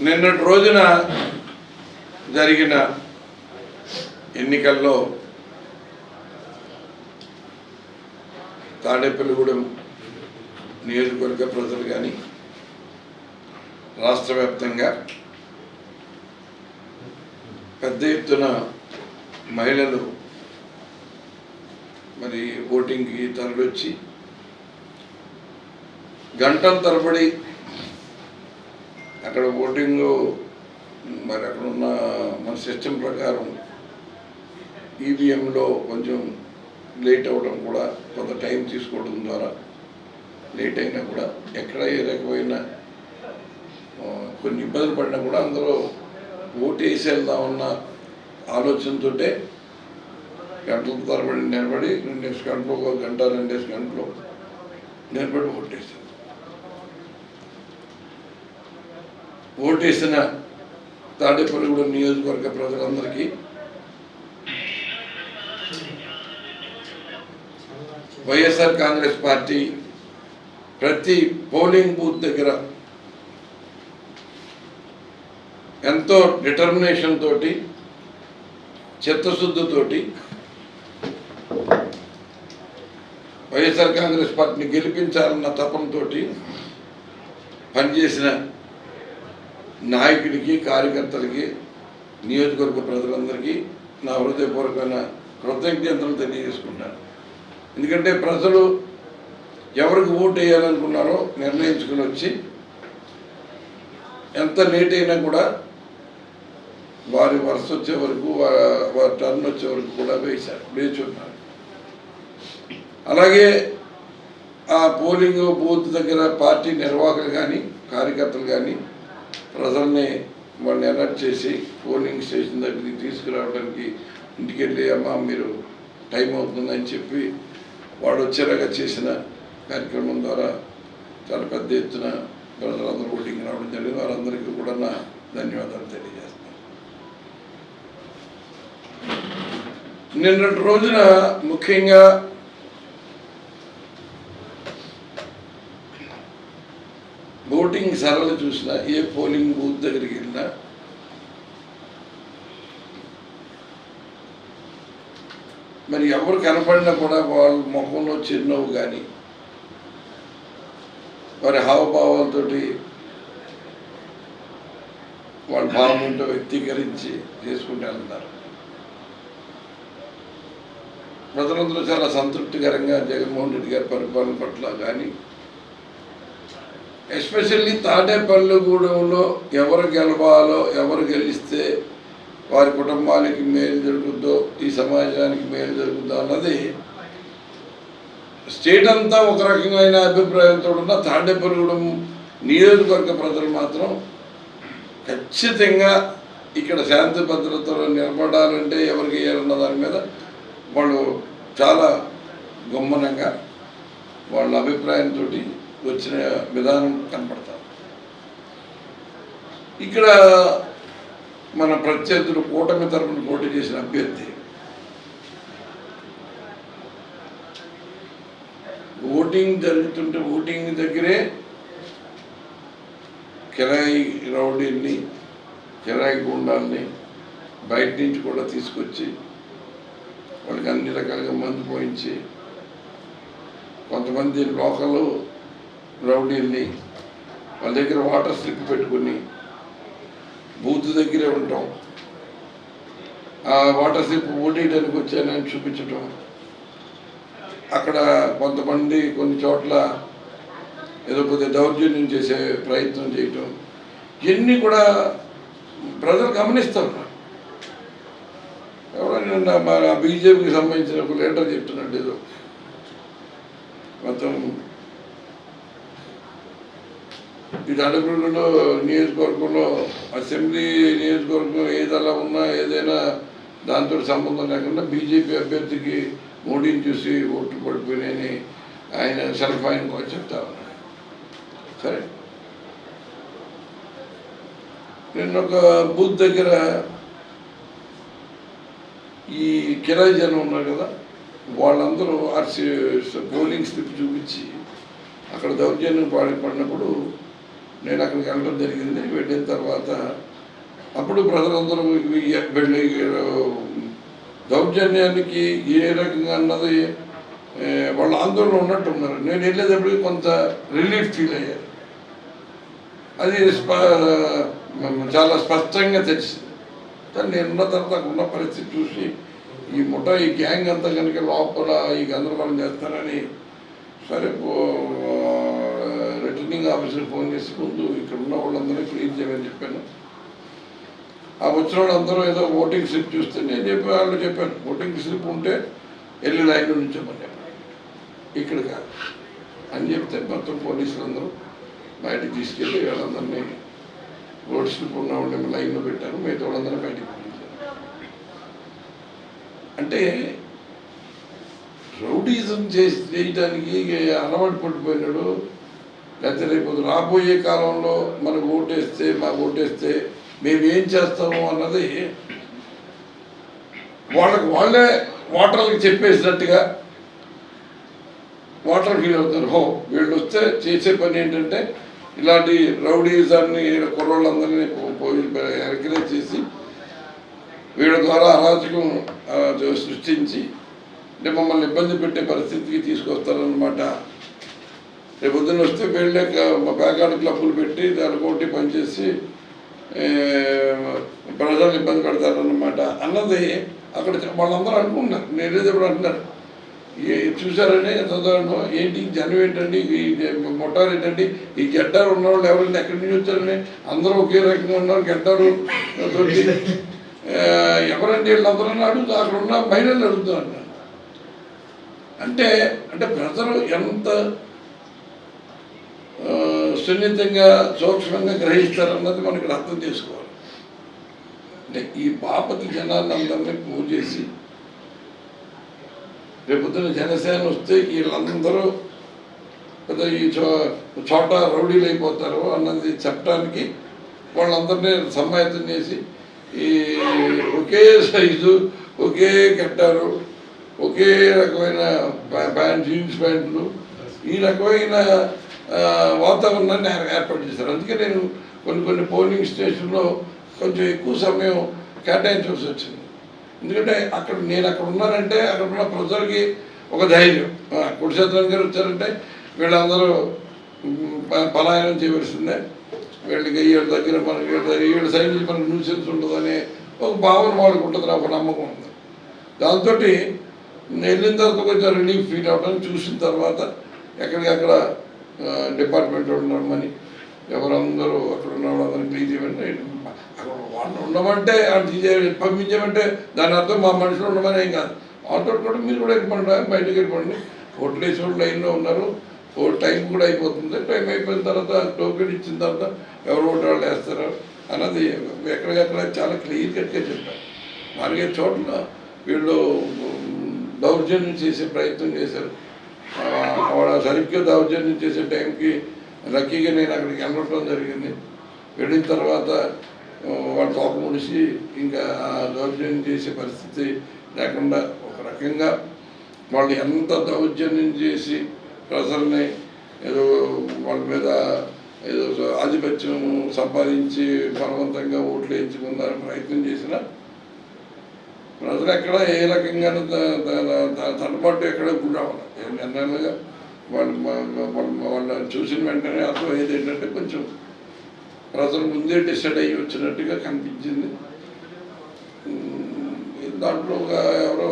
నిన్నటి రోజున జరిగిన ఎన్నికల్లో తాడేపల్లిగూడెం నియోజకవర్గ ప్రజలు కానీ రాష్ట్ర వ్యాప్తంగా పెద్ద ఎత్తున మహిళలు మరి ఓటింగ్కి తరలివచ్చి గంటల తరబడి అక్కడ ఓటింగ్ మరి అక్కడ ఉన్న మన సిస్టమ్ ప్రకారం ఈవీఎంలో కొంచెం లేట్ అవ్వడం కూడా కొంత టైం తీసుకోవడం ద్వారా లేట్ అయినా కూడా ఎక్కడ ఏ రకమైన కొన్ని ఇబ్బందులు పడినా కూడా అందరూ ఓటు వేసి వెళ్దామన్న ఆలోచనతో గంటల తరబడి నిలబడి 2 గంటలు, 1 గంట 2 గంటలు నిలబడి ఓటేశారు. ఓటేసిన తాడేపల్లిగూడెం నియోజకవర్గ ప్రజలందరికీ వైఎస్ఆర్ కాంగ్రెస్ పార్టీ ప్రతి పోలింగ్ బూత్ దగ్గర ఎంతో డిటర్మినేషన్ తోటి, చిత్తశుద్ధితోటి వైఎస్ఆర్ కాంగ్రెస్ పార్టీని గెలిపించాలన్న తపనతో పనిచేసిన నాయకుడికి, కార్యకర్తలకి, నియోజకవర్గ ప్రజలందరికీ నా హృదయపూర్వకమైన కృతజ్ఞతలు తెలియజేసుకుంటాను. ఎందుకంటే ప్రజలు ఎవరికి ఓటు వేయాలనుకున్నారో నిర్ణయించుకుని వచ్చి ఎంత లేట్ అయినా కూడా వారి వరుస వచ్చే వరకు, వారి టర్న్ వచ్చే వరకు కూడా వేచి ఉన్నారు. అలాగే ఆ పోలింగ్ బూత్ దగ్గర పార్టీ నిర్వాహకులు కానీ, కార్యకర్తలు కానీ ప్రజల్ని వాళ్ళని అలర్ట్ చేసి పోలింగ్ స్టేషన్ దగ్గరికి తీసుకురావడానికి ఇంటికి వెళ్ళి అమ్మా మీరు టైం అవుతుందని చెప్పి వాడు వచ్చేలాగా చేసిన కార్యక్రమం ద్వారా చాలా పెద్ద ఎత్తున ప్రజలందరూ ఓటింగ్ రావడం జరిగింది. వారందరికీ కూడా నా ధన్యవాదాలు తెలియజేస్తాను. నిన్నటి రోజున ముఖ్యంగా ఓటింగ్ సరళ చూసినా, ఏ పోలింగ్ బూత్ దగ్గరికి వెళ్ళినా మరి ఎవరు కనపడినా కూడా వాళ్ళ ముఖంలో చిరునవ్వు కానీ, వారి హావభావాలతోటి వాళ్ళ భావనతో వ్యక్తీకరించి చేసుకుంటూ వెళ్తున్నారు. ప్రజలందరూ చాలా సంతృప్తికరంగా జగన్మోహన్ రెడ్డి గారి పరిపాలన పట్ల కానీ, ఎస్పెషల్లీ తాడేపల్లిగూడెంలో ఎవరు గెలవాలో, ఎవరు గెలిస్తే వారి కుటుంబానికి మేలు జరుగుద్దో, ఈ సమాజానికి మేలు జరుగుద్దో అన్నది స్టేట్ అంతా ఒక రకమైన అభిప్రాయంతో ఉన్న తాడేపల్లిగూడెం నియోజకవర్గ ప్రజలు మాత్రం ఖచ్చితంగా ఇక్కడ శాంతి భద్రతలో నిలబడాలంటే ఎవరికి వేయాలన్న దాని మీద వాళ్ళు చాలా గమ్మనంగా వాళ్ళ అభిప్రాయంతో వచ్చిన విధానం కనపడతారు. ఇక్కడ మన ప్రత్యర్థులు కూటమి తరఫున పోటీ చేసిన అభ్యర్థి ఓటింగ్ జరుగుతుంటే ఓటింగ్ దగ్గరే కిరాయి రౌడీల్ని, కిరాయి గుండాల్ని బయట నుంచి కూడా తీసుకొచ్చి వాళ్ళకి అన్ని రకాలుగా మందు పోయించి, కొంతమంది లోకల్ రౌడీల్ని వాళ్ళ దగ్గర వాటర్ స్లిప్ పెట్టుకుని బూత్ దగ్గరే ఉంటాం, ఆ వాటర్ స్లిప్ ఓటేయడానికి వచ్చానని చూపించటం, అక్కడ కొంతమంది కొన్ని చోట్ల ఏదో కొద్దిగా దౌర్జన్యం చేసే ప్రయత్నం చేయటం, ఇవన్నీ కూడా ప్రజలు గమనిస్తూ ఉన్నారు. ఎవరైనా మన బీజేపీకి సంబంధించిన ఒక లీడర్ చెప్తున్నట్టు ఏదో మొత్తం ఈ తాడేపల్లిగూడెంలో నియోజకవర్గంలో అసెంబ్లీ నియోజకవర్గం ఏదలా ఉన్నా ఏదైనా దాంతో సంబంధం లేకుండా బీజేపీ అభ్యర్థికి మోడీని చూసి ఓట్లు పడిపోయినాయని ఆయన సెల్ఫ్ ఆయన కూడా చెప్తా ఉన్నాడు. సరే, నిన్న ఒక బూత్ దగ్గర ఈ కిరాయి జనం ఉన్నారు కదా, వాళ్ళందరూ పోలింగ్ స్లిప్ చూపించి అక్కడ దౌర్జన్యం పడినప్పుడు నేను అక్కడికి వెళ్ళడం జరిగింది. వెళ్ళిన తర్వాత అప్పుడు ప్రజలందరూ వెళ్ళి దౌర్జన్యానికి ఏ రకంగా అన్నది వాళ్ళ ఆందోళన ఉన్నట్టున్నారు. నేను వెళ్ళేటప్పటికి కొంత రిలీఫ్ ఫీల్ అయ్యాను. అది చాలా స్పష్టంగా తెలిసింది. కానీ నేనున్న తర్వాత అక్కడ ఉన్న పరిస్థితి చూసి ఈ ముఠా ఈ గ్యాంగ్ అంతా కనుక లోపల ఈ గందరగోళం చేస్తారని సరే రిటర్నింగ్ ఆఫీసర్ ఫోన్ చేసి ముందు ఇక్కడ ఉన్న వాళ్ళందరూ క్లియర్ చేయమని చెప్పాను. ఆ వచ్చిన వాళ్ళందరూ ఏదో ఓటింగ్ స్లిప్ చూస్తే నేను వాళ్ళు చెప్పాను ఓటింగ్ స్లిప్ ఉంటే వెళ్ళి లైన్లో నుంచోమని చెప్పాను, ఇక్కడ కాదు అని చెప్తే మొత్తం పోలీసులు అందరూ బయటకు తీసుకెళ్ళి వాళ్ళందరినీ ఓట్ స్లిప్ ఉన్న వాళ్ళని లైన్లో పెట్టారు, మిగతా వాళ్ళందరూ బయటకు పంపించారు. అంటే రౌడీజం చేయడానికి అలవాటు పడిపోయినాడు. లేకపోతే రేపు రాబోయే కాలంలో మనకు మాకు ఓటేస్తే మేమేం చేస్తాము అన్నది వాళ్ళే ఓటర్లకు చెప్పేసినట్టుగా ఓటర్ ఫీల్ అవుతారు. వీళ్ళు వస్తే చేసే పని ఏంటంటే ఇలాంటి రౌడీజాన్ని కుర్రోళ్ళందరినీ ఎంకరేజ్ చేసి వీళ్ళ ద్వారా అరాచకం సృష్టించి అంటే మమ్మల్ని ఇబ్బంది పెట్టే పరిస్థితికి తీసుకొస్తారనమాట. రేపు పొద్దున్న వస్తే వీళ్ళే ప్యాకార్డ్ క్లబ్బులు పెట్టి దాని కోటి పనిచేసి ప్రజలు ఇబ్బంది పెడతారన్నమాట అన్నది అక్కడ వాళ్ళందరూ అనుకుంటున్నారు. నేనేది ఇప్పుడు అంటున్నారు చూసారని చదవడం ఏంటి జనం ఏంటండి ఈ మొట్టారు ఏంటండి ఈ గెడ్డారు ఉన్నవాళ్ళు ఎవరైనా ఎక్కడి నుంచి వచ్చారని అందరూ ఒకే రకంగా ఉన్నారు. గెడ్డారు తోటి ఎవరండి వీళ్ళందరూ అడుగుతూ అక్కడ ఉన్న మహిళలు అడుగుతూ అన్నారు. అంటే ప్రజలు ఎంత సున్నితంగా సూక్ష్మంగా గ్రహిస్తారన్నది మనం ఇక్కడ అర్థం చేసుకోవాలి. అంటే ఈ బాపతి జనాన్ని అందరినీ పూజ చేసి రేపొద్దున జనసేన వస్తే వీళ్ళందరూ పెద్ద ఈ చోట రౌడీలు అయిపోతారు అన్నది చెప్పడానికి వాళ్ళందరినీ సమాయత్తం చేసి ఈ ఒకే సైజు ఒకే కట్టారు ఒకే రకమైన జీన్స్ ప్యాంట్లు ఈ రకమైన వాతావరణాన్ని ఏర్పాటు చేశారు. అందుకే నేను కొన్ని పోలింగ్ స్టేషన్లో కొంచెం ఎక్కువ సమయం కేటాయించాల్సి వచ్చింది. ఎందుకంటే నేను అక్కడ ఉన్నానంటే అక్కడ ఉన్న ప్రజలకి ఒక ధైర్యం. కుడిచేతన్ గారు వచ్చారంటే వీళ్ళందరూ పలాయనం చేయవలసిందే, వీళ్ళకి వీళ్ళ దగ్గర మనకి వీళ్ళ సైడ్ నుంచి మనకు న్యూసెన్స్ ఉంటుందనే ఒక భావన వాళ్ళకి ఉంటుంది, ఒక నమ్మకం ఉంది. దాంతో వెళ్ళిన తర్వాత కొంచెం రిలీఫ్ ఫీల్ అవ్వడం చూసిన తర్వాత ఎక్కడికక్కడ డిపార్ట్మెంట్ ఉండమని ఎవరందరూ అక్కడ ఉన్న వాళ్ళందరూ క్లీన్ చేయమంటే అక్కడ వాళ్ళు ఉండమంటే పంపించామంటే దాని అర్థం మా మనుషులు ఉండమని ఏం కాదు. వాళ్ళతో కూడా మీరు కూడా వెళ్ళిపోండి, బయటకు వెళ్ళిపోండి. ఓట్లు వేసే వాళ్ళు లైన్లో ఉన్నారు, టైం కూడా అయిపోతుంది. టైం అయిపోయిన తర్వాత టోకెన్ ఇచ్చిన తర్వాత ఎవరు ఓటు వాళ్ళు వేస్తారు అన్నది ఎక్కడికక్కడ చాలా క్లియర్ కట్గా చెప్పారు. 4-5 చోట్ల వీళ్ళు దౌర్జన్యం చేసే ప్రయత్నం చేశారు. వాళ్ళ సరిగ్గా దౌర్జన్యం చేసే టైంకి లక్కీగా నేను అక్కడికి వెళ్ళడం జరిగింది. వెళ్ళిన తర్వాత వాళ్ళు తోక ముడిసి ఇంకా దౌర్జన్యం చేసే పరిస్థితి లేకుండా ఒక రకంగా వాళ్ళు ఎంత దౌర్జన్యం చేసి ప్రజల్ని ఏదో వాళ్ళ మీద ఏదో ఆధిపత్యం సంపాదించి బలవంతంగా ఓట్లు వేయించుకుందారని ప్రయత్నం చేసినా ప్రజలు ఎక్కడ ఏ రకంగా తడబాటు ఎక్కడ గురి అవ్వాలి. ఎన్నాళ్ళుగా వాళ్ళని చూసిన వెంటనే అర్థమయ్యేది ఏంటంటే కొంచెం ప్రజలు ముందే డిసైడ్ అయ్యి వచ్చినట్టుగా కనిపించింది. దాంట్లో ఎవరో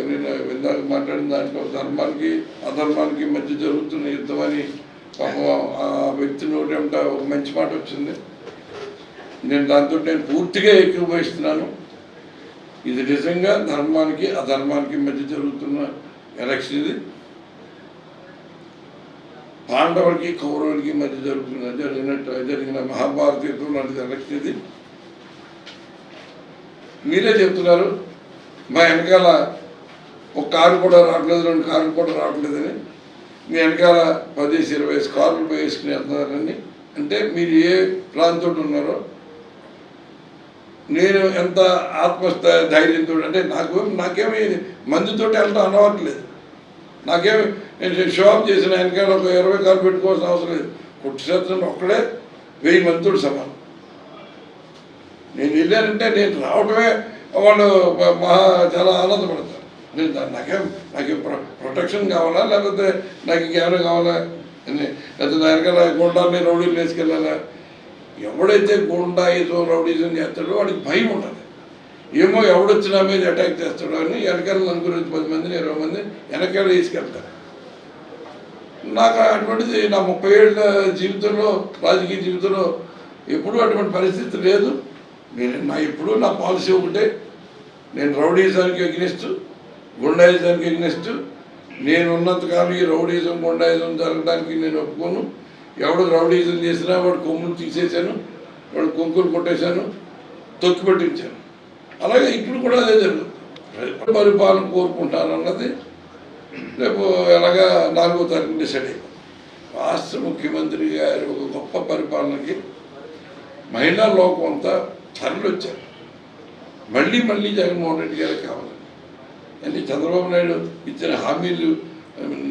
నేను ఇందాక మాట్లాడిన దాంట్లో ధర్మానికి అధర్మానికి మధ్య జరుగుతున్న యుద్ధం అని ఆ వ్యక్తి నోటి అంటే ఒక మంచి మాట వచ్చింది. దాంతో నేను పూర్తిగా ఏకీభవిస్తున్నాను. ఇది నిజంగా ధర్మానికి అధర్మానికి మధ్య జరుగుతున్న ఎలక్షన్. ఇది పాండవులకి కౌరవులకి మధ్య జరిగిన మహాభారత యుద్ధం లాంటిది ఎలక్షన్. ఇది మీరే చెప్తున్నారు మా వెనకాల ఒక కారు కూడా రావట్లేదు, 2 కార్లు కూడా రావట్లేదని. మీ వెనకాల 10-20 కార్లు వేసుకుని వెళ్తున్నారని అంటే మీరు ఏ ప్లాన్తో ఉన్నారో నేను ఎంత ధైర్యంతో అంటే నాకేమీ మందితో వెళ్ళడం అనవట్లేదు. నాకేమి నేను షో ఆఫ్ చేసిన వెనకాల ఒక 20 కార్లు పెట్టుకోవాల్సిన అవసరం లేదు. కుట్టు చేతులను ఒక్కడే 1000 మందితో సమానం. నేను వెళ్ళానంటే నేను రావడమే వాళ్ళు మహా చాలా ఆనందపడతారు. నేను నాకేం ప్రొటెక్షన్ కావాలా, లేకపోతే నాకు ఇంకేమైనా కావాలా, లేకపోతే నా వెనకాల గుండాన్ని రౌడీలు వేసుకెళ్ళాలా? ఎవడైతే గుండాయిజం రౌడీజం చేస్తాడో వాడికి భయం ఉంటుంది. ఏమో ఎవడొచ్చినా మీద అటాక్ చేస్తాడో అని వెనకాల నలుగురు 10 మందిని 20 మంది వెనకాల తీసుకెళ్తారు. నాకు అటువంటిది నా 30 ఏళ్ళ జీవితంలో, రాజకీయ జీవితంలో ఎప్పుడూ అటువంటి పరిస్థితి లేదు. ఎప్పుడూ నా పాలసీ ఒకటే, నేను రౌడీజానికి ఎగ్నెస్ట్, గుండాయిజానికి ఎగ్నెస్ట్. నేను ఉన్నంతకాలం ఈ రౌడీజం గుండాయిజం జరగడానికి నేను ఒప్పుకోను. ఎవడు రౌడీజం చేసినా వాడు కొమ్ములు తీసేశాను, వాడు కొంకులు కొట్టేశాను, తొక్కి పట్టించాను. అలాగే ఇప్పుడు కూడా అదే జరుగుతుంది. పరిపాలన కోరుకుంటాను అన్నది రేపు ఎలాగా 4వ తారీఖు డిసైడ్ అయిపోయింది. రాష్ట్ర ముఖ్యమంత్రి గారి ఒక గొప్ప పరిపాలనకి మహిళా లోకం అంతా తరలి వచ్చారు. మళ్ళీ జగన్మోహన్ రెడ్డి గారికి కావాలి. అంటే చంద్రబాబు నాయుడు ఇచ్చిన హామీలు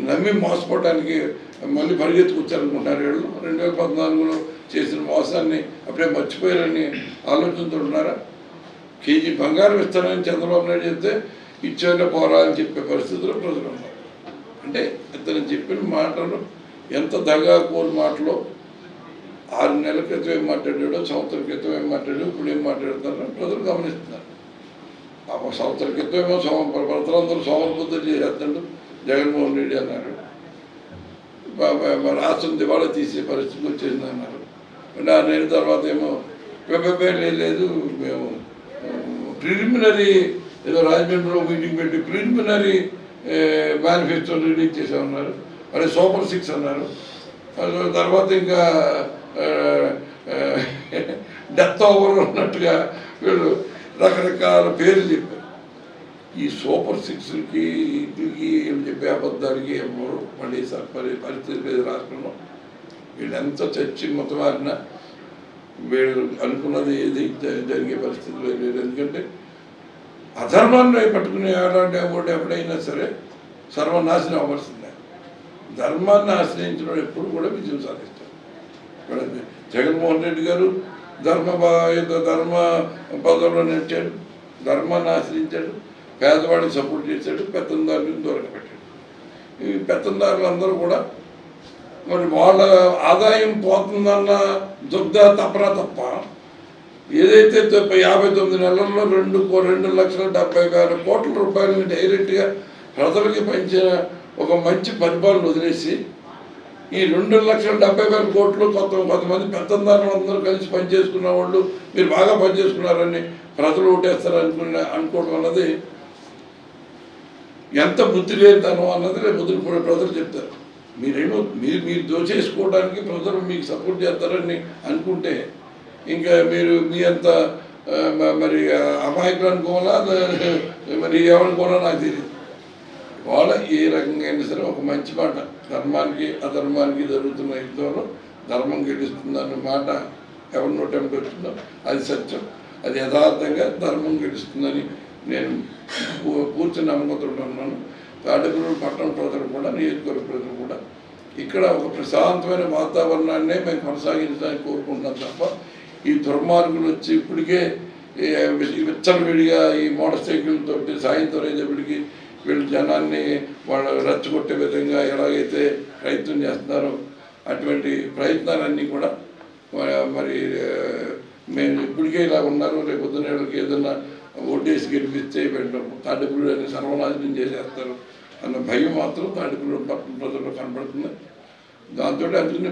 నమ్మి మోసపోవడానికి మళ్ళీ పరిగెత్తుకొచ్చారనుకుంటున్నారు. వీళ్ళు 2014లో చేసిన మోసాన్ని అప్పుడే మర్చిపోయారని ఆలోచనతో ఉన్నారా? కేజీ బంగారం ఇస్తానని చంద్రబాబు నాయుడు చెప్తే ఇచ్చేలా పోరా అని చెప్పే పరిస్థితుల్లో ప్రజలు ఉన్నారు. అంటే ఇతను చెప్పిన మాటలు ఎంత దగాకోలు మాటలో 6 నెలల క్రితం ఏం మాట్లాడాడో, సంవత్సరం క్రితం ఏం మాట్లాడాడో, ఇప్పుడు ఏం మాట్లాడుతున్నారో ప్రజలు గమనిస్తున్నారు. ఆ సంవత్సరం క్రితం ఏమో ప్రజలందరూ సోమరబుద్ధులు చేసేస్తాడు జగన్మోహన్ రెడ్డి అన్నారు. రాష్ట్రం దివాళా తీసే పరిస్థితి వచ్చేసింది అన్నారు. 6 నెలల తర్వాత ఏమో లేదు మేము ప్రిలిమినరీ ఏదో రాజమండ్రిలో మీటింగ్ పెట్టి ప్రిలిమినరీ మేనిఫెస్టో రిలీజ్ చేసామన్నారు. మరి సూపర్ 6 అన్నారు. తర్వాత ఇంకా డెత్ ఓవర్ ఉన్నట్టుగా వీళ్ళు రకరకాల పేర్లు చెప్పారు. ఈ సూపర్ 6కి వీటికి ఏం చెప్పే అబద్ధానికి ఎవరు మళ్ళీ పరిస్థితి లేదు రాష్ట్రంలో. వీళ్ళు ఎంత చర్చి మొత్తమారినా వీళ్ళు అనుకున్నది ఏది జరిగే పరిస్థితులు లేదు. ఎందుకంటే అధర్మాన్ని పట్టుకునే ఆడాడు ఎప్పుడైనా సరే సర్వనాశనం అవ్వాల్సిందే. ధర్మాన్ని ఆశ్రయించిన ఎప్పుడు కూడా విజయం సాధిస్తారు. ఇక్కడ జగన్మోహన్ రెడ్డి గారు ధర్మ పదంలో నడిచాడు, ధర్మాన్ని ఆశ్రయించాడు, పేదవాడిని సపోర్ట్ చేశాడు, పెత్తందారులను దూరంగా పెట్టాడు. ఈ పెత్తందారులందరూ కూడా మరి వాళ్ళ ఆదాయం పోతుందన్న దుగ్ధ తపన తప్ప ఏదైతే 59 నెలల్లో 2,70,000 కోట్ల రూపాయలని డైరెక్ట్గా ప్రజలకి పంచిన ఒక మంచి పరిపాలన వదిలేసి ఈ 2,70,000 కోట్లు కొంతమంది పెత్తందారులు అందరూ కలిసి పనిచేసుకున్న వాళ్ళు మీరు బాగా పనిచేసుకున్నారని ప్రజలు ఓటేస్తారు అనుకోవడం అన్నది ఎంత బుద్ధి లేనితనం అన్నది రేపు ప్రజలు చెప్తారు. మీరు దోచేసుకోవడానికి ప్రజలు మీకు సపోర్ట్ చేస్తారని అనుకుంటే ఇంకా మీరు మీ అంత మరి అమాయకులు అనుకోవాలా మరి ఏమనుకోవాలో నాకు తెలియదు. వాళ్ళ ఏ రకంగా అయినా సరే ఒక మంచి మాట, ధర్మానికి అధర్మానికి జరుగుతున్న యుద్ధంలో ధర్మం గెలుస్తుందన్న మాట ఎవరి నోటెంట్ వచ్చిందో అది సత్యం, అది యథార్థంగా ధర్మం గెలుస్తుందని నేను పూర్తి నమ్మకంతో ఉన్నాను. తాడేపల్లి పట్టణ ప్రజలు కూడా, నియోజకవర్గ ప్రజలు కూడా ఇక్కడ ఒక ప్రశాంతమైన వాతావరణాన్నే మేము కొనసాగించడానికి కోరుకుంటున్నాం తప్ప ఈ దుర్మార్గులు వచ్చి ఇప్పటికే విచ్చలవిడిగా ఈ మోటార్ సైకిల్తో సాయంత్రం అయ్యేటప్పటికి వీళ్ళు జనాన్ని వాళ్ళు రెచ్చగొట్టే విధంగా ఎలాగైతే ప్రయత్నం చేస్తున్నారో అటువంటి ప్రయత్నాలన్నీ కూడా మరి మేము ఇప్పటికే ఇలా ఉన్నారు, రేపు పొద్దున వీళ్ళకి ఏదన్నా ఓటేసి గెలిపిస్తే పెట్టడం తాడేపల్లి అని సర్వనాశనం చేసేస్తారు అన్న భయం మాత్రం తాడేపల్లి పట్టణ ప్రజల్లో కనపడుతుంది. దాంతో అందుకని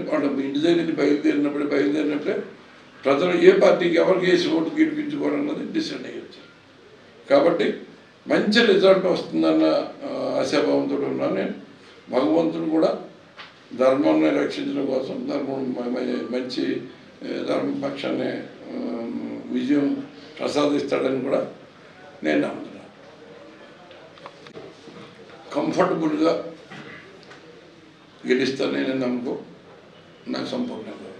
ఇంటి దగ్గర బయలుదేరినప్పుడే ప్రజలు ఏ పార్టీకి ఎవరికి వేసి ఓటు గెలిపించుకోవాలన్నది డిసైడ్ అయ్యొచ్చు. కాబట్టి మంచి రిజల్ట్ వస్తుందన్న ఆశాభావంతో ఉన్నాను నేను. భగవంతుడు కూడా ధర్మాన్ని రక్షించడం కోసం మంచి ధర్మపక్షాన్ని విజయం ప్రసాదిస్తాడని కూడా నేను నమ్ముతున్నాను. కంఫర్టబుల్గా గెలుస్తానని నమ్మకం నాకు సంపూర్ణంగా